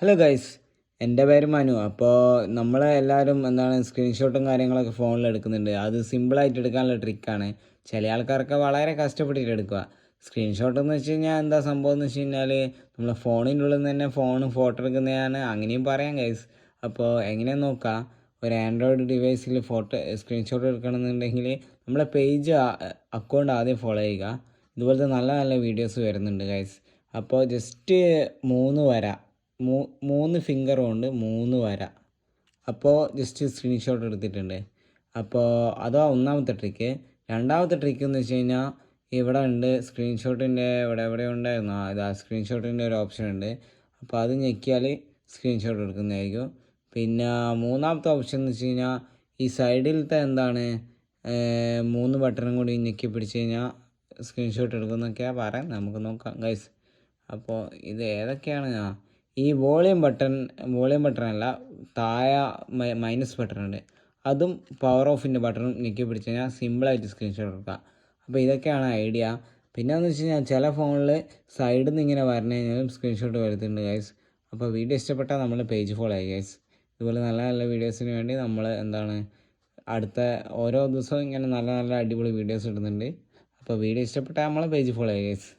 Hello guys, എൻ്റെ പേര് മനു. അപ്പോൾ നമ്മളെല്ലാവരും സ്ക്രീൻഷോട്ടും കാര്യങ്ങളൊക്കെ ഫോണിൽ എടുക്കുന്നുണ്ട്. അത് സിമ്പിളായിട്ട് എടുക്കാനുള്ള ട്രിക്കാണ്. ചില ആൾക്കാർക്ക് വളരെ കഷ്ടപ്പെട്ടിട്ട് എടുക്കുക. സ്ക്രീൻഷോട്ട് എന്ന് വെച്ച് കഴിഞ്ഞാൽ എന്താ സംഭവം എന്ന് വെച്ച് കഴിഞ്ഞാൽ നമ്മളെ ഫോണിൻ്റെ ഉള്ളിൽ നിന്ന് തന്നെ ഫോട്ടോ എടുക്കുന്നതാണ്, അങ്ങനെയും പറയാം ഗൈസ്. അപ്പോൾ എങ്ങനെയാന്ന് നോക്കാം. ഒരു ആൻഡ്രോയിഡ് ഡിവൈസിൽ സ്ക്രീൻഷോട്ട് എടുക്കണമെന്നുണ്ടെങ്കിൽ നമ്മളെ പേജ് അക്കൗണ്ട് ആദ്യം ഫോളോ ചെയ്യുക. ഇതുപോലത്തെ നല്ല നല്ല വീഡിയോസ് വരുന്നുണ്ട് ഗൈസ്. അപ്പോൾ ജസ്റ്റ് 3 വര, 3 ഫിംഗർ കൊണ്ട് 3 വര. അപ്പോൾ ജസ്റ്റ് സ്ക്രീൻഷോട്ട് എടുത്തിട്ടുണ്ട്. അപ്പോൾ അതാ ഒന്നാമത്തെ ട്രിക്ക്. രണ്ടാമത്തെ ട്രിക്ക് എന്ന് വെച്ച് കഴിഞ്ഞാൽ ഇവിടെ ഉണ്ട് സ്ക്രീൻഷോട്ടിൻ്റെ, എവിടെ ഉണ്ടായിരുന്നു, ഇതാ സ്ക്രീൻഷോട്ടിൻ്റെ ഒരു ഓപ്ഷൻ ഉണ്ട്. അപ്പോൾ അത് ഞെക്കിയാൽ സ്ക്രീൻഷോട്ട് എടുക്കുന്നതായിരിക്കും. പിന്നെ മൂന്നാമത്തെ ഓപ്ഷൻ എന്ന് വെച്ച് കഴിഞ്ഞാൽ ഈ സൈഡിലത്തെ 3 ബട്ടണും കൂടി ഞെക്കി പിടിച്ച് കഴിഞ്ഞാൽ സ്ക്രീൻഷോട്ട് എടുക്കുന്നൊക്കെയാണ് പറയാം. നമുക്ക് നോക്കാം ഗൈസ്. അപ്പോൾ ഇത് ഏതൊക്കെയാണ്? ഈ വോളിയം ബട്ടൺ അല്ല, താഴെ മൈനസ് ബട്ടൺ ഉണ്ട്, അതും പവർ ഓഫിൻ്റെ ബട്ടണും ഞെക്കി പിടിച്ച് കഴിഞ്ഞാൽ സിമ്പിളായിട്ട് സ്ക്രീൻഷോട്ട് എടുക്കാം. അപ്പോൾ ഇതൊക്കെയാണ് ഐഡിയ. പിന്നെ എന്ന് വെച്ച് കഴിഞ്ഞാൽ ചില ഫോണിൽ സൈഡിൽ നിന്ന് ഇങ്ങനെ വരണം കഴിഞ്ഞാലും സ്ക്രീൻഷോട്ട് വരുത്തുന്നുണ്ട് ഗൈസ്. അപ്പോൾ വീഡിയോ ഇഷ്ടപ്പെട്ടാൽ നമ്മൾ പേജ് ഫോളോ ആയി ഗൈസ്. ഇതുപോലെ നല്ല നല്ല വീഡിയോസിന് വേണ്ടി നമ്മൾ അടുത്ത ഓരോ ദിവസവും ഇങ്ങനെ നല്ല നല്ല അടിപൊളി വീഡിയോസ് ഇടുന്നുണ്ട്. അപ്പോൾ വീഡിയോ ഇഷ്ടപ്പെട്ടാൽ നമ്മളെ പേജ് ഫോളോ ആയി ഗൈസ്.